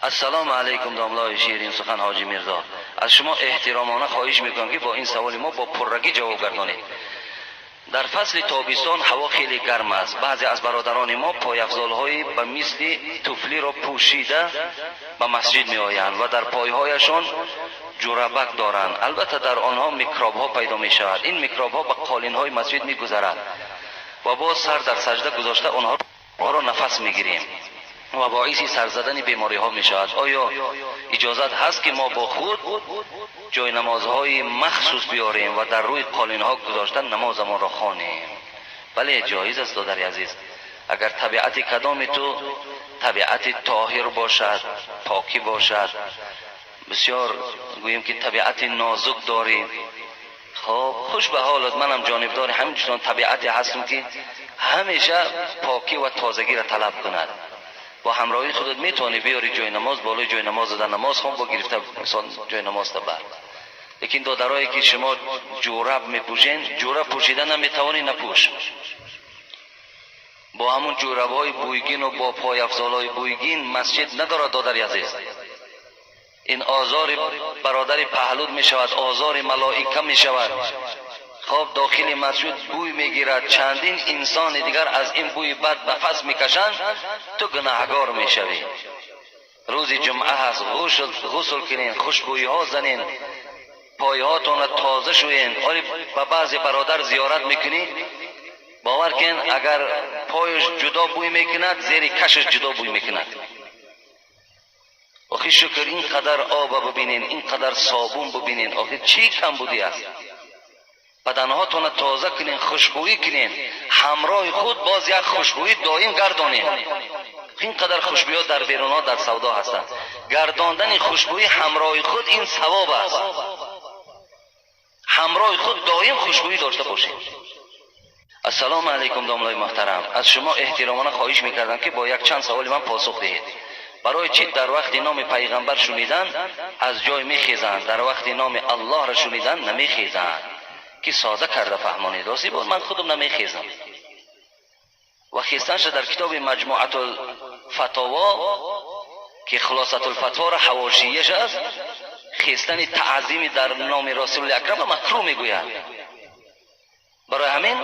السلام علیکم داملای شیرین سخن حاجی میرزا، از شما احترامانه خواهش میکنم که با این سوال ما با پررگی جواب گردانید. در فصل تابستان هوا خیلی گرم است. بعضی از برادران ما پایافزال‌های به مثل توفلی را پوشیده به مسجد می آیند و در پایهایشان جورابک دارند. البته در آنها میکروب ها پیدا می شود. این میکروب ها به قالین های مسجد می گذرد و با سر در سجده گذاشته آنها را نفس می گیریم و باعث سر زدن بیماری ها می شود. آیا اجازت هست که ما با خود جای نمازهای مخصوص بیاریم و در روی قالین ها گذاشتن نمازمان را خوانیم؟ بله، جایز است دادر عزیز. اگر طبیعت کدام تو طبیعت طاهر باشد، پاکی باشد، بسیار گوییم که طبیعت نازک داریم، خب خوش به حالت. منم جانبدار همچنان طبیعت هستم که همیشه پاکی و تازگی را طلب کند. با همراهی خودت میتونی بیاری جای نماز، بالای جای نماز در نماز خون با گرفته مثلا جای نماز تا بر. لیکن دادرایی که شما جوراب میپوشین، جوراب پوشیدن نمیتوانی نپوش. با همون جوراب های بویگین و با پای افزال های بویگین مسجد ندارد دادر عزیز. این آزار برادر پهلود می شود، آزار ملائکه می شود. خب داخل مسجد بوی میگیرد، چندین انسان دیگر از این بوی بد نفس میکشند، تو گناهگار میشوی. روز جمعه هست، غسل کنین، خوشبویی ها زنین، پای هاتون تازه شوین. آری به بعضی برادر زیارت میکنی، باور کن اگر پایش جدا بوی میکند زیر کشش جدا بوی میکند. آخی شکر اینقدر آب ببینین، اینقدر صابون ببینین، آخی چی کم بودی است؟ بدنهاتون تازه کنین، خوشبویی کنین، همراه خود باز یک خوشبویی دائم گردانین. اینقدر خوشبویی در بیرون در سودا هستند. گرداندن خوشبویی همراه خود این ثواب است. همراه خود دائم خوشبویی داشته باشین. السلام علیکم داملای محترم، از شما احترامانه خواهش میکردم که با یک چند سوال من پاسخ دهید. برای چی در وقت نام پیغمبر شنیدن از جای میخیزند، در وقت نام الله را شنیدن نمیخیزند؟ که ساده کرده فهمانید. راستی بود من خودم نمیخیزم و خیستنش در کتاب مجموعه الفتاوا که خلاصه الفتوا را حواشیش است، خیستن تعظیم در نام رسول اکرم مکروه میگوید. برای همین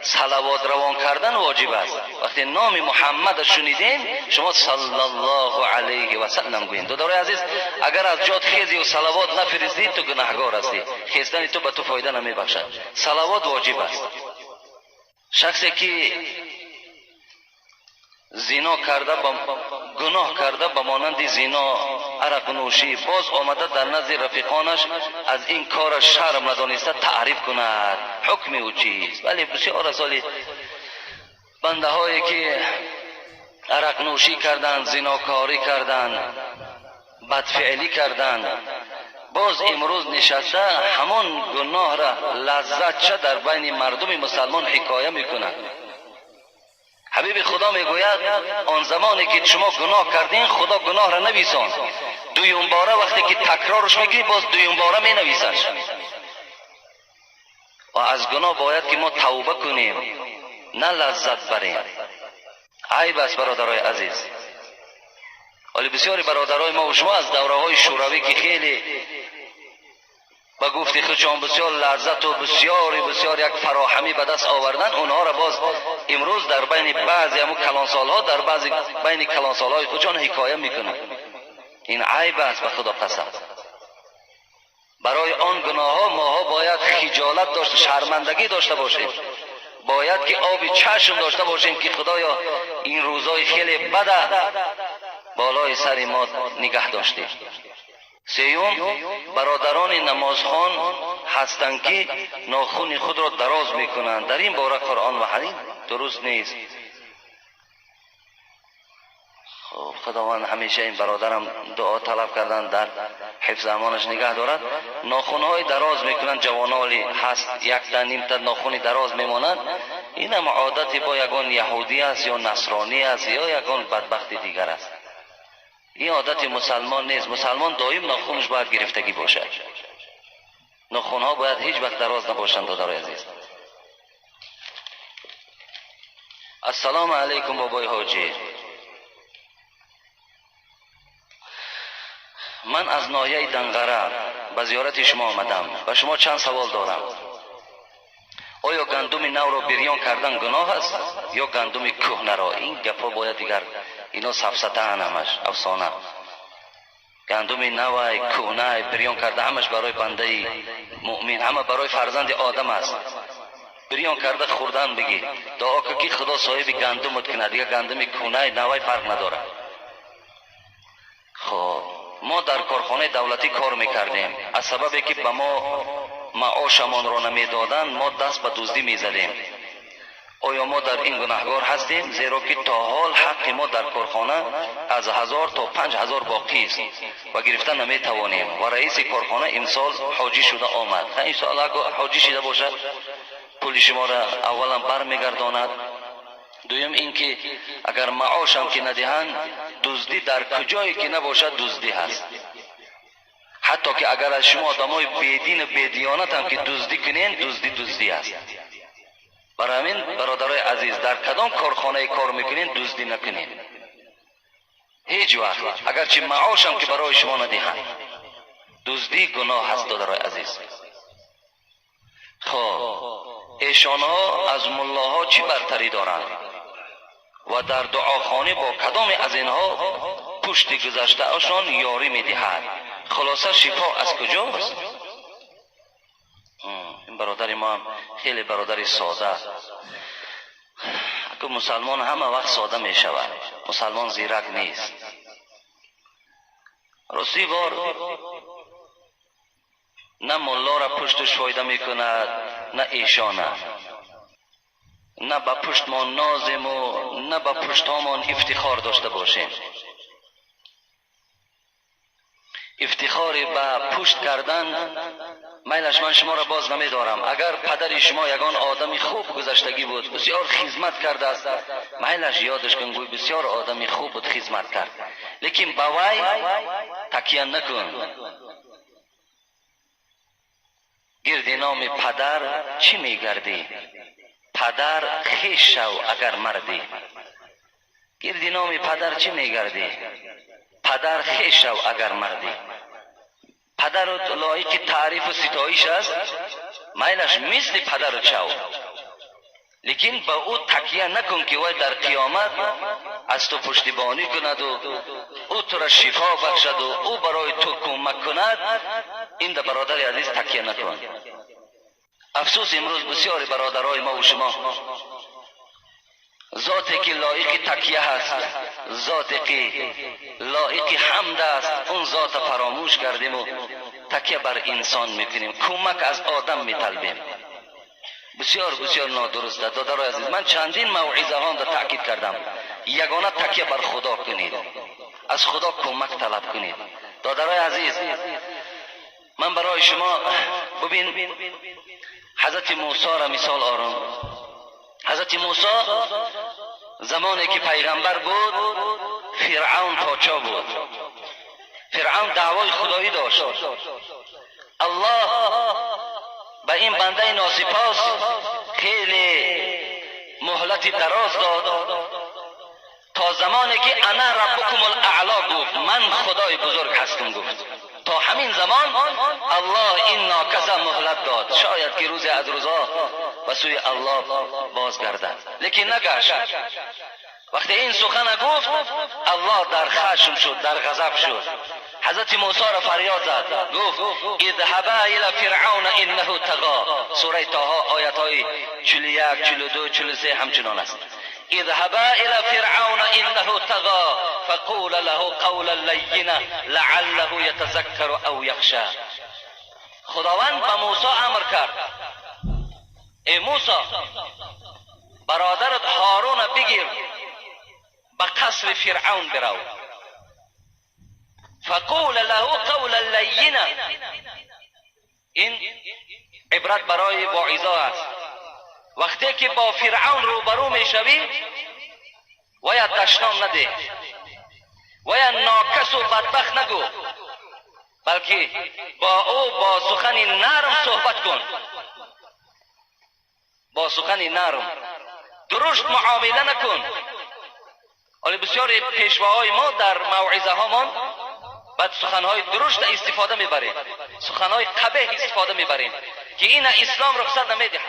صلوات روان کردن واجب است. وقتی نام محمد شنیدین شما صلی الله علیه و سلم گویین. دادار عزیز، اگر از جات خیزی و صلوات نفرستی تو گناهگار هستی، خیزدن تو به تو فایده نمیبخشد. صلوات واجب است. شخصی که زنا کرده گناه کرده به مانند زنا، عرق نوشی، باز آمده در نزد رفیقانش از این کار شرم ندانسته تعریف کند، حکم او چیست؟ ولی بسیار سالی بنده هایی که عرق نوشی کردند، زناکاری کردند، بدفعلی کردند، باز امروز نشسته همان گناه را لذت چه در بین مردم مسلمان حکایه میکنند. حبیب خدا میگوید آن زمانی که شما گناه کردین خدا گناه را نویساند، دویم باره وقتی که تکرارش میکنی باز دویم باره می نویسش. و از گناه باید که ما توبه کنیم، نه لذت بریم. عیب است برادرای عزیز. ولی بسیاری برادرای ما و شما از دوره های شوروی که خیلی با گفتی خودشان بسیار لذت و بسیار یک فراهمی به دست آوردن، اونها را باز امروز در بین بعضی همون کلانسال ها در بعضی بین کلانسال های خودشان حکایه میکنن. این عیب است به خدا قسم. برای آن گناه ها ماها باید خجالت داشت، شرمندگی داشته باشیم. باید که آب چشم داشته باشیم که خدایا این روزای خیلی بده بالای سر ما نگه داشتیم. سیوم برادران نمازخوان هستند که ناخن خود را دراز میکنند. در این باره قرآن و حدیث درست نیست. خب خداوند همیشه این برادرم دعا طلب کردن در حفظ امانش نگه دارد. ناخنهای دراز میکنند، جوانالی هست یک تا نیم تا ناخن دراز میمانند. این هم عادت با یگان یهودی است یا نصرانی است یا یگان بدبخت دیگر است. این عادت مسلمان نیست. مسلمان دائم ناخنش باید گرفتگی باشد. ناخنها باید هیچ وقت دراز نباشند. دادار عزیز، السلام علیکم بابای حاجی. من از ناحیه دنغره به زیارت شما آمدم و شما چند سوال دارم. آیا گندم نو را بریان کردن گناه است یا گندم کهنه را؟ این گپا باید دیگر اینا سفسطه همش افسانه. گندم نو کهنه بریان کرده همش برای بنده مؤمن، همه برای فرزند آدم است. بریان کرده خوردن بگی دعا که خدا صاحب گندمت کنه، دیگه گندم کهنه نوای فرق نداره. خب ما در کارخانه دولتی کار میکردیم، از سببی که به ما معاشمان را نمیدادن ما دست به دزدی میزدیم. آیا ما در این گناهگار هستیم؟ زیرا که تا حال حق ما در کارخانه از 1000 تا 5000 باقی است و گرفتن نمیتوانیم. و رئیس کارخانه امسال حاجی شده آمد. این سال اگر حاجی شده باشد پول شما را اولا برمیگرداند، دویم اینکه اگر معاش هم که ندهند دزدی در کجایی که نباشد دزدی هست. حتی که اگر از شما آدمای بیدین و بیدیانت هم که دزدی کنین دزدی است. برای همین برادرای عزیز در کدام کارخانه کار میکنین دزدی نکنین هیچ وقت، اگرچه معاش هم که برای شما ندهند. دزدی گناه هست برادرای عزیز. خب ایشان ها از ملاها چی برتری دارند و در دعاخانه با کدام از اینها پشت گذشته اشان یاری میدهد؟ خلاصه شفا از کجاست؟ این برادر ما هم خیلی برادر ساده. اگه مسلمان همه وقت ساده می شود، مسلمان زیرک نیست. راستی بار نه ملا را پشتش فایده می کند نه ایشانه، نه به پشت ما نازیم و نه به پشت هامان افتخار داشته باشیم. افتخار به پشت کردن میلش من شما را باز نمی دارم. اگر پدر شما یگان آدمی خوب گذشتگی بود، بسیار خدمت کرده است، میلش یادش کن گوی بسیار آدمی خوب بود خدمت کرد، لیکن با وی تکیه نکن. گرد نام پدر چی میگردی؟ پدر خیش شو اگر مردی. گرد نام پدر چی میگردی؟ پدر خیش شو اگر مردی. پدر لایق تعریف و ستایش است، میلش مثل پدر شو، لیکن با او تکیه نکن که وای در قیامت از تو پشتیبانی کند و او تو را شفا بخشد و او برای تو کمک کند. این در برادر عزیز تکیه نکن. افسوس امروز بسیاری برادرای ما و شما ذاتی که لایق تکیه هست، ذاتی که لایق حمد است، اون ذات فراموش کردیم و تکیه بر انسان میکنیم، کمک از آدم میطلبیم. بسیار بسیار نادرسته. دادرای عزیز من چندین موعظه ها را تاکید کردم، یگانه تکیه بر خدا کنید، از خدا کمک طلب کنید. دادرای عزیز من برای شما ببین حضرت موسی را مثال آورم. حضرت موسی زمانی که پیغمبر بود فرعون پادشاه بود. فرعون دعوای خدایی داشت. الله به این بنده ناسپاس خیلی مهلت دراز داد تا زمانی که انا ربکم الاعلی گفت، من خدای بزرگ هستم گفت. تا همین زمان الله این ناکسه مهلت داد، شاید که روزی از روزها به سوی الله بازگردد، لیکن نگشت. وقتی این سخن گفت الله در خشم شد، در غضب شد. حضرت موسی را فریاد زد، گفت اذهبا الی فرعون انه طغى. سوره طه آیت های 41 42 43 همچنان است. اذهبا الى فرعون انه طغى فقول له قولا لینا لعله يتذكر او يخشى. خداوند به موسی امر کرد، ای موسی برادرت هارون بگیر به قصر فرعون برو، فقول له قولا لینا. این عبرت برای واعظه است. وقتی که با فرعون روبرو میشوی ویا دشنام نده، ویا ناکس و بدبخت نگو، بلکه با او با سخن نرم صحبت کن، با سخن نرم درشت معامله نکن. ولی بسیاری پیشواهای ما در موعظه هامان بعد سخنهای درشت استفاده میبریم، سخنهای قبیح استفاده میبریم که این اسلام رخصت نمیده.